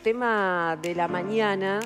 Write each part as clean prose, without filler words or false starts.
tema de la mañana,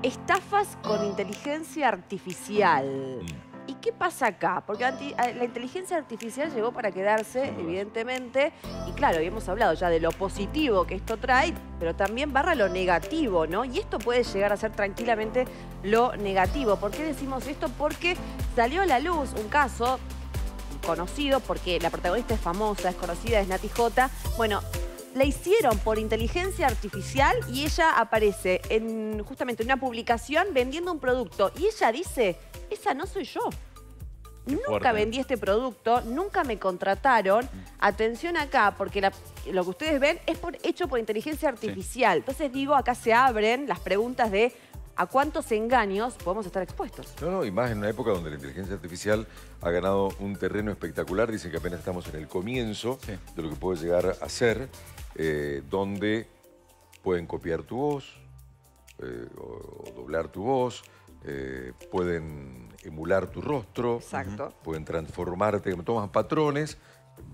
estafas con inteligencia artificial. ¿Y qué pasa acá? Porque la inteligencia artificial llegó para quedarse, evidentemente, y claro, habíamos hablado ya de lo positivo que esto trae, pero también barra lo negativo, ¿no? Y esto puede llegar a ser tranquilamente lo negativo. ¿Por qué decimos esto? Porque salió a la luz un caso conocido, porque la protagonista es famosa, es conocida, es Nati J. Bueno, la hicieron por inteligencia artificial y ella aparece justamente en una publicación vendiendo un producto. Y ella dice, esa no soy yo. Nunca vendí este producto, nunca me contrataron. Atención acá, porque lo que ustedes ven es hecho por inteligencia artificial. Entonces digo, acá se abren las preguntas de ¿a cuántos engaños podemos estar expuestos? No, y más en una época donde la inteligencia artificial ha ganado un terreno espectacular. Dicen que apenas estamos en el comienzo de lo que puede llegar a ser, donde pueden copiar tu voz o doblar tu voz, pueden emular tu rostro, pueden transformarte, toman patrones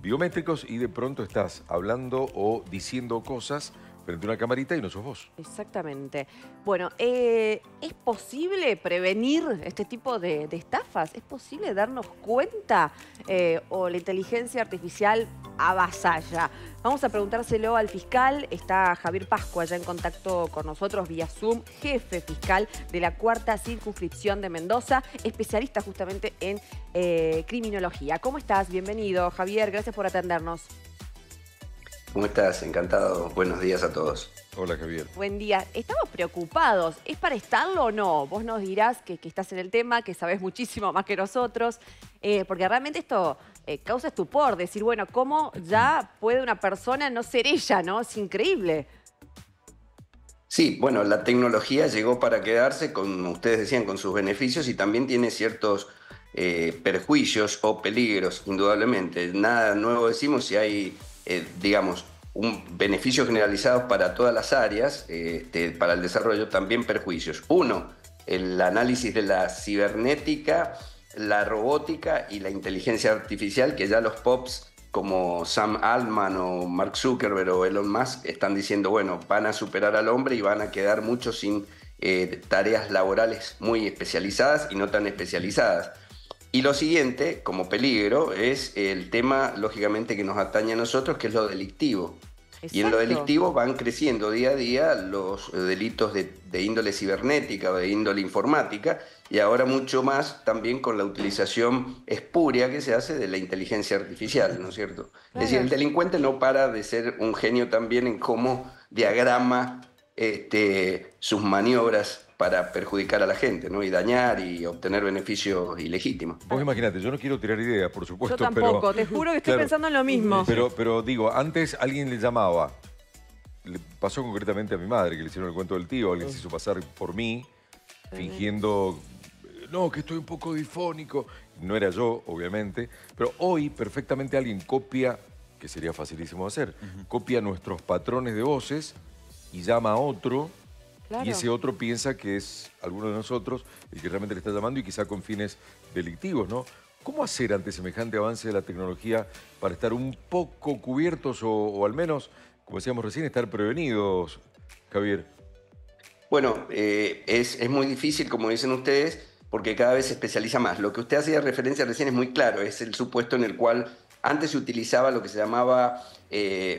biométricos y de pronto estás hablando o diciendo cosas frente a una camarita y no sos vos. Exactamente. Bueno, ¿es posible prevenir este tipo de estafas? ¿Es posible darnos cuenta o la inteligencia artificial avasalla? Vamos a preguntárselo al fiscal. Está Javier Pascua ya en contacto con nosotros vía Zoom, jefe fiscal de la 4ª circunscripción de Mendoza, especialista justamente en criminología. ¿Cómo estás? Bienvenido, Javier. Gracias por atendernos. ¿Cómo estás? Encantado. Buenos días a todos. Hola, Javier. Buen día. Estamos preocupados. ¿Es para estarlo o no? Vos nos dirás que estás en el tema, que sabés muchísimo más que nosotros, porque realmente esto causa estupor. Decir, bueno, ¿cómo ya puede una persona no ser ella, no? Es increíble. Sí, bueno, la tecnología llegó para quedarse, como ustedes decían, con sus beneficios y también tiene ciertos perjuicios o peligros, indudablemente. Nada nuevo decimos si hay... digamos, un beneficio generalizado para todas las áreas, para el desarrollo, también perjuicios. Uno, el análisis de la cibernética, la robótica y la inteligencia artificial, que ya los pops como Sam Altman o Mark Zuckerberg o Elon Musk están diciendo, bueno, van a superar al hombre y van a quedar muchos sin tareas laborales muy especializadas y no tan especializadas. Y lo siguiente, como peligro, es el tema, lógicamente, que nos atañe a nosotros, que es lo delictivo. Exacto. Y en lo delictivo van creciendo día a día los delitos de índole cibernética o de índole informática, y ahora mucho más también con la utilización espuria que se hace de la inteligencia artificial, ¿no es cierto? Claro. Es decir, el delincuente no para de ser un genio también en cómo diagrama sus maniobras para perjudicar a la gente, ¿no? Y dañar y obtener beneficios ilegítimos. Vos imaginate, yo no quiero tirar ideas, por supuesto. Yo tampoco, te juro que estoy pensando en lo mismo. Pero digo, antes alguien le llamaba, le pasó concretamente a mi madre, que le hicieron el cuento del tío, alguien se hizo pasar por mí, fingiendo, no, que estoy un poco difónico. No era yo, obviamente, pero hoy perfectamente alguien copia, que sería facilísimo hacer, copia nuestros patrones de voces y llama a otro. Claro. Y ese otro piensa que es alguno de nosotros el que realmente le está llamando y quizá con fines delictivos, ¿no? ¿Cómo hacer ante semejante avance de la tecnología para estar un poco cubiertos o al menos, como decíamos recién, estar prevenidos, Javier? Bueno, es muy difícil, como dicen ustedes, porque cada vez se especializa más. Lo que usted hacía referencia recién es muy claro, es el supuesto en el cual antes se utilizaba lo que se llamaba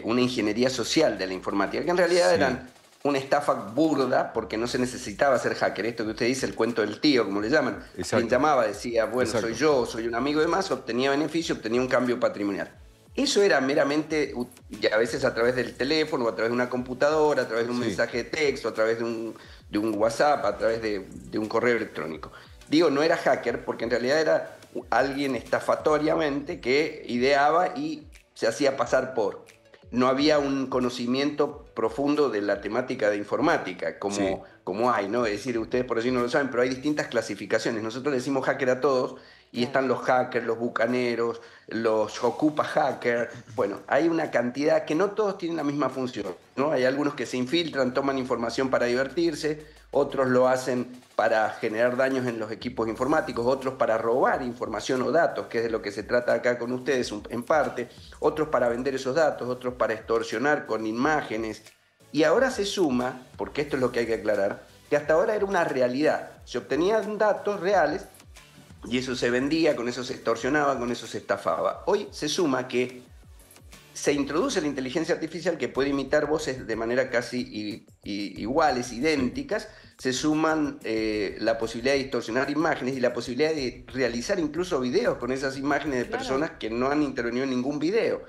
una ingeniería social de la informática, que en realidad eran una estafa burda, porque no se necesitaba ser hacker. Esto que usted dice, el cuento del tío, como le llaman. Quien llamaba decía, bueno, soy yo, soy un amigo de más, obtenía beneficio, obtenía un cambio patrimonial. Eso era meramente, a veces a través del teléfono, a través de una computadora, a través de un mensaje de texto, a través de un WhatsApp, a través de un correo electrónico. Digo, no era hacker, porque en realidad era alguien estafatoriamente que ideaba y se hacía pasar por... No había un conocimiento profundo de la temática de informática, como hay, ¿no? Es decir, ustedes por allí no lo saben, pero hay distintas clasificaciones. Nosotros le decimos hacker a todos, y están los hackers, los bucaneros, los ocupa hacker. Bueno, hay una cantidad que no todos tienen la misma función, ¿no? Hay algunos que se infiltran, toman información para divertirse, otros lo hacen para generar daños en los equipos informáticos, otros para robar información o datos, que es de lo que se trata acá con ustedes en parte, otros para vender esos datos, otros para extorsionar con imágenes, Y ahora se suma, porque esto es lo que hay que aclarar, que hasta ahora era una realidad. Se obtenían datos reales y eso se vendía, con eso se extorsionaba, con eso se estafaba. Hoy se suma que se introduce la inteligencia artificial que puede imitar voces de manera casi iguales, idénticas. Se suman la posibilidad de distorsionar imágenes y la posibilidad de realizar incluso videos con esas imágenes de personas que no han intervenido en ningún video.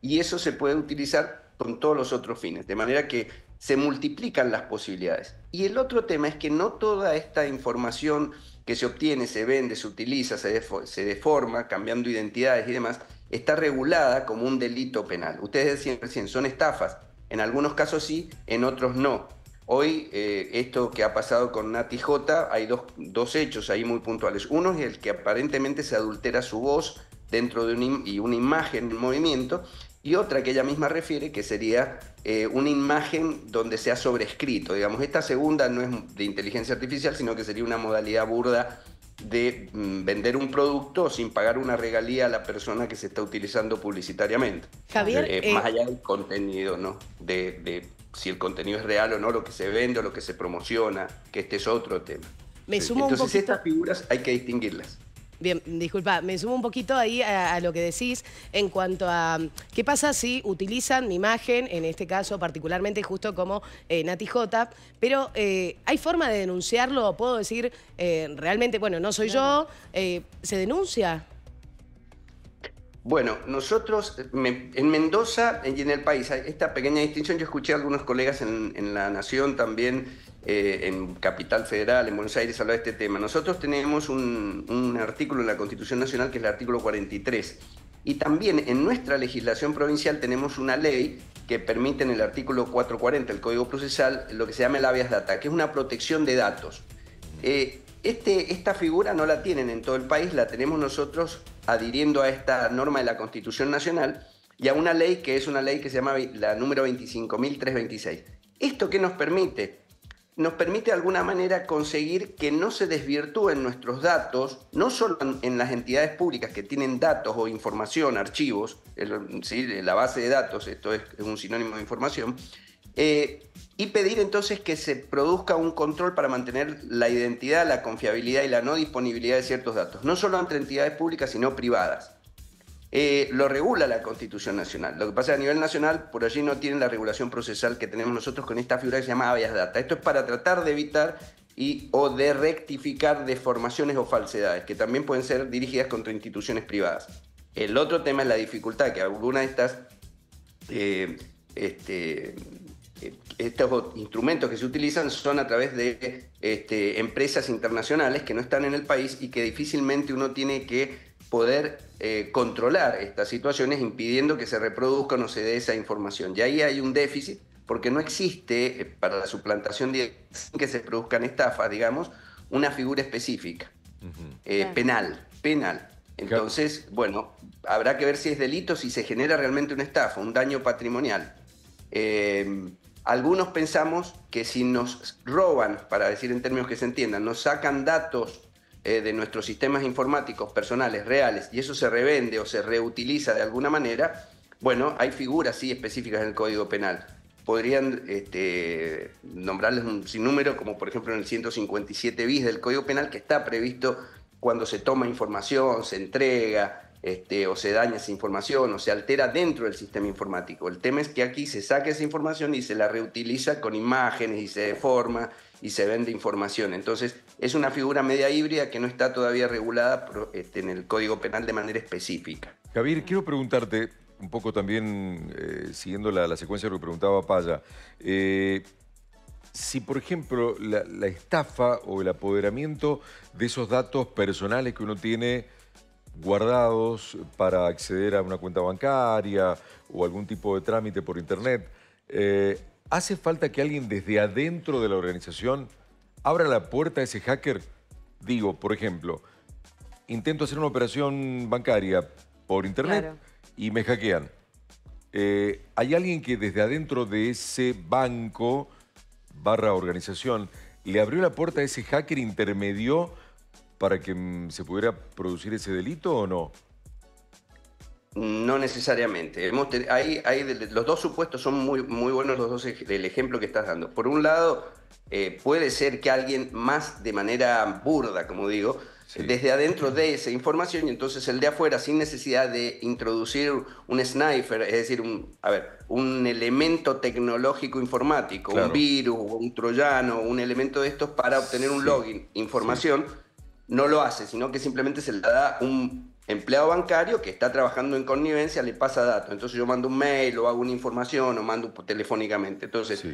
Y eso se puede utilizar con todos los otros fines, de manera que se multiplican las posibilidades. Y el otro tema es que no toda esta información que se obtiene, se vende, se utiliza, se deforma, cambiando identidades y demás, está regulada como un delito penal. Ustedes decían recién, son estafas. En algunos casos sí, en otros no. Hoy, esto que ha pasado con Nati J, hay dos hechos ahí muy puntuales. Uno es el que aparentemente se adultera su voz dentro de una imagen en movimiento, y otra que ella misma refiere, que sería una imagen donde se ha sobrescrito. Digamos, esta segunda no es de inteligencia artificial, sino que sería una modalidad burda de vender un producto sin pagar una regalía a la persona que se está utilizando publicitariamente. Javier, más allá del contenido, ¿no? De si el contenido es real o no, lo que se vende o lo que se promociona, que este es otro tema. me sumo un Entonces, poquito... estas figuras hay que distinguirlas. Bien, disculpa, me sumo un poquito ahí a lo que decís en cuanto a qué pasa si utilizan mi imagen, en este caso particularmente justo como Nati J, pero ¿hay forma de denunciarlo? ¿Puedo decir realmente, bueno, no soy yo? ¿Se denuncia? Bueno, nosotros en Mendoza y en el país hay esta pequeña distinción. Yo escuché a algunos colegas en La Nación también, en Capital Federal, en Buenos Aires, hablar de este tema. Nosotros tenemos un artículo en la Constitución Nacional que es el artículo 43. Y también en nuestra legislación provincial tenemos una ley que permite en el artículo 440 del Código Procesal lo que se llama el habeas data, que es una protección de datos. Esta figura no la tienen en todo el país, la tenemos nosotros adhiriendo a esta norma de la Constitución Nacional y a una ley que es una ley que se llama la número 25.326. ¿Esto qué nos permite? Nos permite de alguna manera conseguir que no se desvirtúen nuestros datos, no solo en las entidades públicas que tienen datos o información, archivos, ¿sí? La base de datos, esto es un sinónimo de información, y pedir entonces que se produzca un control para mantener la identidad, la confiabilidad y la no disponibilidad de ciertos datos, no solo entre entidades públicas, sino privadas. Lo regula la Constitución Nacional. Lo que pasa es que a nivel nacional, por allí no tienen la regulación procesal que tenemos nosotros con esta figura que se llama habeas data. Esto es para tratar de evitar o de rectificar deformaciones o falsedades, que también pueden ser dirigidas contra instituciones privadas. El otro tema es la dificultad, que alguna de estas... estos instrumentos que se utilizan son a través de empresas internacionales que no están en el país y que difícilmente uno tiene que poder controlar estas situaciones impidiendo que se reproduzca o no se dé esa información. Y ahí hay un déficit porque no existe para la suplantación sin que se produzcan estafas, digamos, una figura específica, penal. Entonces, bueno, habrá que ver si es delito, si se genera realmente una estafa, un daño patrimonial. Algunos pensamos que si nos roban, para decir en términos que se entiendan, nos sacan datos de nuestros sistemas informáticos personales reales y eso se revende o se reutiliza de alguna manera, bueno, hay figuras sí específicas en el Código Penal. Podrían nombrarles un sinnúmero, como por ejemplo en el 157 bis del Código Penal, que está previsto cuando se toma información, se entrega, o se daña esa información o se altera dentro del sistema informático. El tema es que aquí se saca esa información y se la reutiliza con imágenes y se deforma y se vende información. Entonces es una figura media híbrida que no está todavía regulada en el Código Penal de manera específica. Javier, quiero preguntarte un poco también, siguiendo la secuencia de lo que preguntaba Paya, si por ejemplo la estafa o el apoderamiento de esos datos personales que uno tiene guardados para acceder a una cuenta bancaria o algún tipo de trámite por internet, ¿hace falta que alguien desde adentro de la organización abra la puerta a ese hacker? Digo, por ejemplo, intento hacer una operación bancaria por internet y me hackean. ¿Hay alguien que desde adentro de ese banco / organización le abrió la puerta a ese hacker, intermedió para que se pudiera producir ese delito o no? No necesariamente. Los dos supuestos son muy, muy buenos, los dos, el ejemplo que estás dando. Por un lado, puede ser que alguien más de manera burda, como digo, desde adentro dé esa información y entonces el de afuera, sin necesidad de introducir un sniper, es decir, un elemento tecnológico informático, un virus, un troyano, un elemento de estos para obtener un login, información, no lo hace, sino que simplemente se le da un empleado bancario que está trabajando en connivencia, le pasa datos. Entonces yo mando un mail o hago una información o mando telefónicamente. Entonces,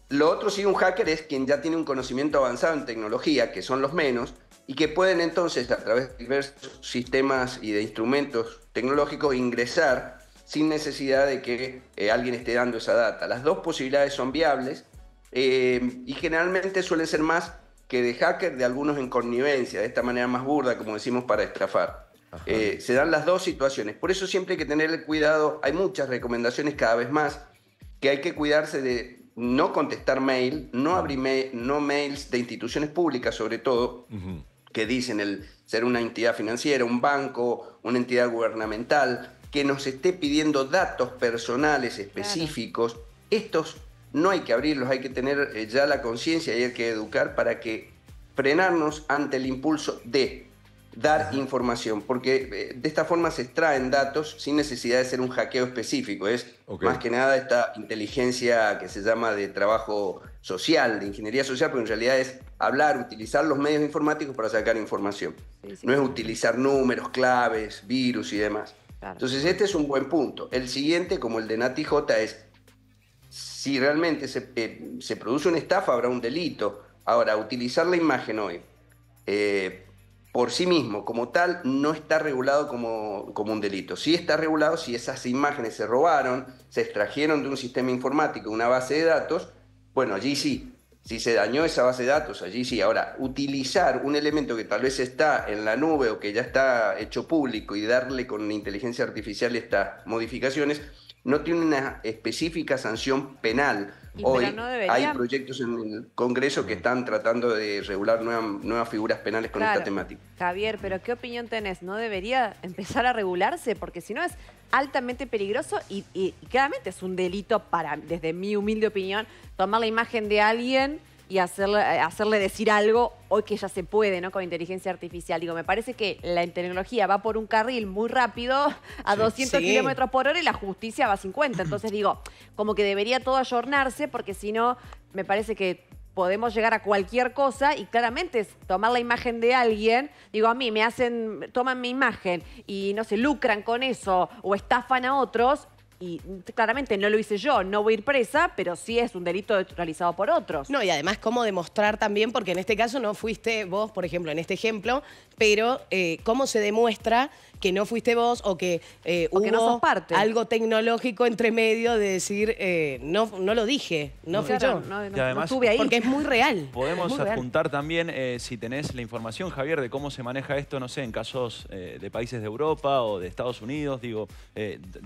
lo otro sí, un hacker es quien ya tiene un conocimiento avanzado en tecnología, que son los menos, y que pueden entonces, a través de diversos sistemas y de instrumentos tecnológicos, ingresar sin necesidad de que alguien esté dando esa data. Las dos posibilidades son viables y generalmente suelen ser más que de hacker, de algunos en connivencia, de esta manera más burda, como decimos, para estafar. Se dan las dos situaciones. Por eso siempre hay que tener el cuidado. Hay muchas recomendaciones cada vez más que hay que cuidarse de no contestar mail, no abrir no mails de instituciones públicas, sobre todo, que dicen el ser una entidad financiera, un banco, una entidad gubernamental, que nos esté pidiendo datos personales específicos. Estos no hay que abrirlos, hay que tener ya la conciencia y hay que educar para que frenarnos ante el impulso de dar información, porque de esta forma se extraen datos sin necesidad de ser un hackeo específico. Es más que nada esta inteligencia que se llama de trabajo social, de ingeniería social, pero en realidad es hablar, utilizar los medios informáticos para sacar información. No es utilizar números, claves, virus y demás. Entonces este es un buen punto. El siguiente, como el de Nati J, es si realmente se produce una estafa, habrá un delito. Ahora, utilizar la imagen hoy por sí mismo, como tal, no está regulado como un delito. Sí está regulado si esas imágenes se robaron, se extrajeron de un sistema informático, una base de datos, bueno, allí sí. Si se dañó esa base de datos, allí sí. Ahora, utilizar un elemento que tal vez está en la nube o que ya está hecho público y darle con inteligencia artificial estas modificaciones, no tiene una específica sanción penal. Hoy hay proyectos en el Congreso que están tratando de regular nuevas figuras penales con esta temática. Javier, pero ¿qué opinión tenés? ¿No debería empezar a regularse? Porque si no es altamente peligroso y claramente es un delito desde mi humilde opinión, tomar la imagen de alguien y hacerle decir algo hoy que ya se puede, ¿no? Con inteligencia artificial. Digo, me parece que la tecnología va por un carril muy rápido, a 200 kilómetros por hora, y la justicia va a 50. Entonces digo, como que debería todo ayornarse, porque si no, me parece que podemos llegar a cualquier cosa y claramente es tomar la imagen de alguien. Digo, a mí toman mi imagen y no se lucran con eso o estafan a otros. Y claramente no lo hice yo, no voy a ir presa, pero sí es un delito realizado por otros. No, y además cómo demostrar también, porque en este caso no fuiste vos, por ejemplo, en este ejemplo, pero cómo se demuestra que no fuiste vos o que hubo no sos parte. Algo tecnológico entre medio de decir, no lo dije, no fui yo. Y además, no estuve ahí. Porque es muy real. Podemos adjuntar también, si tenés la información, Javier, de cómo se maneja esto, no sé, en casos de países de Europa o de Estados Unidos. Digo,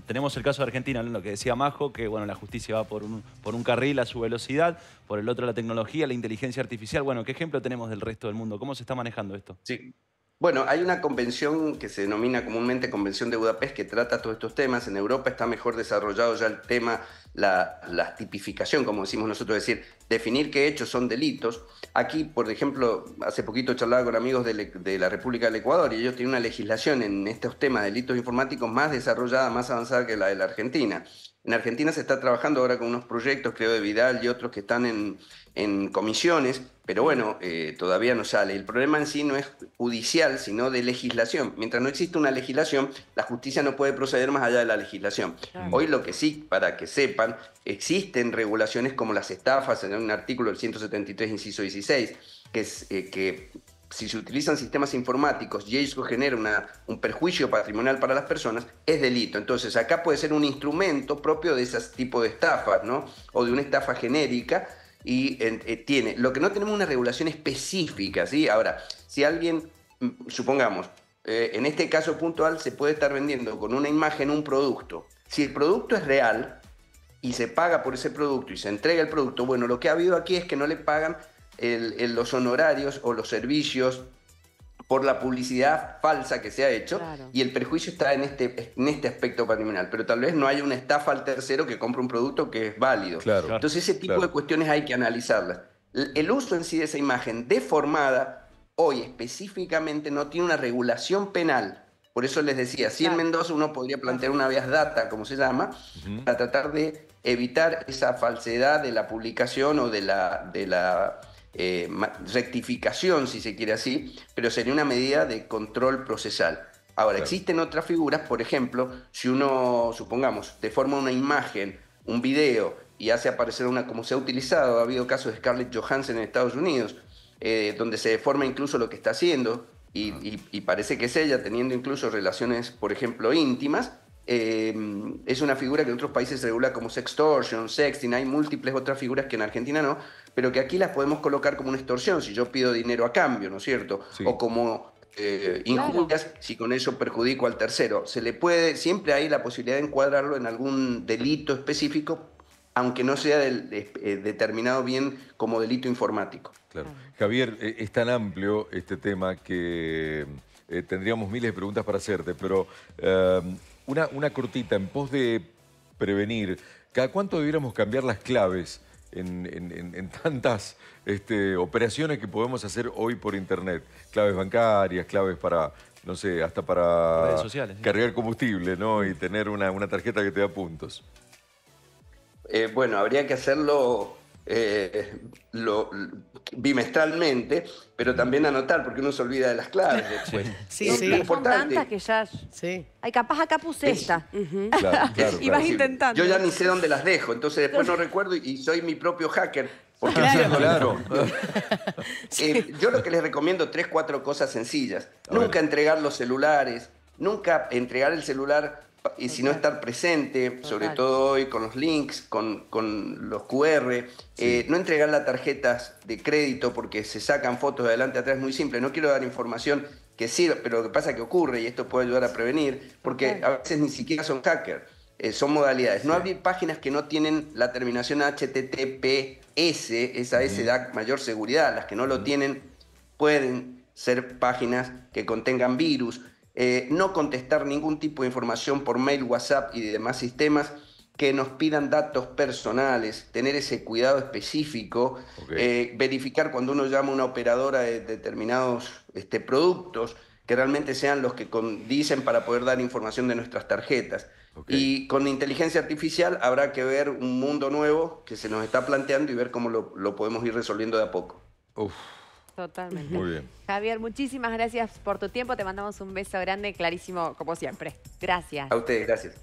tenemos el caso de Argentina, lo que decía Majo, que bueno, la justicia va por un carril a su velocidad, por el otro la tecnología, la inteligencia artificial. Bueno, ¿qué ejemplo tenemos del resto del mundo? ¿Cómo se está manejando esto? Sí. Bueno, hay una convención que se denomina comúnmente Convención de Budapest que trata todos estos temas. En Europa está mejor desarrollado ya el tema, la tipificación, como decimos nosotros, es decir, definir qué hechos son delitos. Aquí, por ejemplo, hace poquito charlaba con amigos de la República del Ecuador y ellos tienen una legislación en estos temas de delitos informáticos más desarrollada, más avanzada que la de la Argentina. En Argentina se está trabajando ahora con unos proyectos, creo, de Vidal y otros que están en comisiones, pero bueno, todavía no sale. El problema en sí no es judicial, sino de legislación. Mientras no existe una legislación, la justicia no puede proceder más allá de la legislación. Hoy lo que sí, para que sepan, existen regulaciones como las estafas, en un artículo del 173, inciso 16, que es que si se utilizan sistemas informáticos y eso genera un perjuicio patrimonial para las personas, es delito. Entonces acá puede ser un instrumento propio de ese tipo de estafas, ¿no? O de una estafa genérica, y tiene. Lo que no tenemos es una regulación específica, ¿sí? Ahora, si alguien, supongamos, en este caso puntual, se puede estar vendiendo con una imagen un producto. Si el producto es real y se paga por ese producto y se entrega el producto, bueno, lo que ha habido aquí es que no le pagan los honorarios o los servicios por la publicidad falsa que se ha hecho, Claro. y el perjuicio está en este aspecto patrimonial, pero tal vez no haya una estafa al tercero que compre un producto que es válido. Claro. Entonces ese tipo de cuestiones hay que analizarlas. El uso en sí de esa imagen deformada, hoy específicamente no tiene una regulación penal. Por eso les decía, si en Mendoza uno podría plantear una habeas data, como se llama, para tratar de evitar esa falsedad de la publicación o de la rectificación, si se quiere así, pero sería una medida de control procesal. Ahora, existen otras figuras, por ejemplo, si uno, supongamos, deforma una imagen, un video y hace aparecer una, como se ha utilizado, ha habido casos de Scarlett Johansson en Estados Unidos, donde se deforma incluso lo que está haciendo y parece que es ella, teniendo incluso relaciones, por ejemplo, íntimas. Es una figura que en otros países se regula como sextortion, sexting, hay múltiples otras figuras que en Argentina no, pero que aquí las podemos colocar como una extorsión, si yo pido dinero a cambio, ¿no es cierto? Sí. O como injurias, si con eso perjudico al tercero. Se le puede, siempre hay la posibilidad de encuadrarlo en algún delito específico, aunque no sea determinado bien como delito informático. Claro. Javier, es tan amplio este tema que tendríamos miles de preguntas para hacerte, pero una cortita, en pos de prevenir, ¿cada cuánto debiéramos cambiar las claves en tantas operaciones que podemos hacer hoy por Internet? Claves bancarias, claves para, no sé, hasta para redes sociales, ¿sí? Cargar combustible, ¿no? Y tener una tarjeta que te da puntos. Bueno, habría que hacerlo bimestralmente, pero también anotar, porque uno se olvida de las claves después. Sí, Es sí. muy Son importante. tantas que ya... Sí. Ay, capaz acá puse esta. Claro, claro, Y vas claro. intentando. Yo ya ni sé dónde las dejo, entonces después no recuerdo y soy mi propio hacker. Porque Claro. yo lo que les recomiendo, 3, 4 cosas sencillas. A Nunca ver. entregar los celulares, nunca entregar el celular y si no estar presente, sobre Total. todo hoy con los links, con los QR. No entregar las tarjetas de crédito porque se sacan fotos de adelante atrás, muy simple. No quiero dar información que sirva, pero lo que pasa es que ocurre y esto puede ayudar a prevenir, porque a veces ni siquiera son hackers. Son modalidades. No abrir páginas que no tienen la terminación HTTPS, esa S da mayor seguridad. Las que no lo tienen pueden ser páginas que contengan virus. No contestar ningún tipo de información por mail, WhatsApp y demás sistemas que nos pidan datos personales, tener ese cuidado específico, verificar cuando uno llama a una operadora de determinados productos, que realmente sean los que dicen para poder dar información de nuestras tarjetas. Y con inteligencia artificial habrá que ver un mundo nuevo que se nos está planteando y ver cómo lo podemos ir resolviendo de a poco. Uf, Totalmente. muy bien. Javier, muchísimas gracias por tu tiempo. Te mandamos un beso grande, clarísimo, como siempre. Gracias. A ustedes, gracias.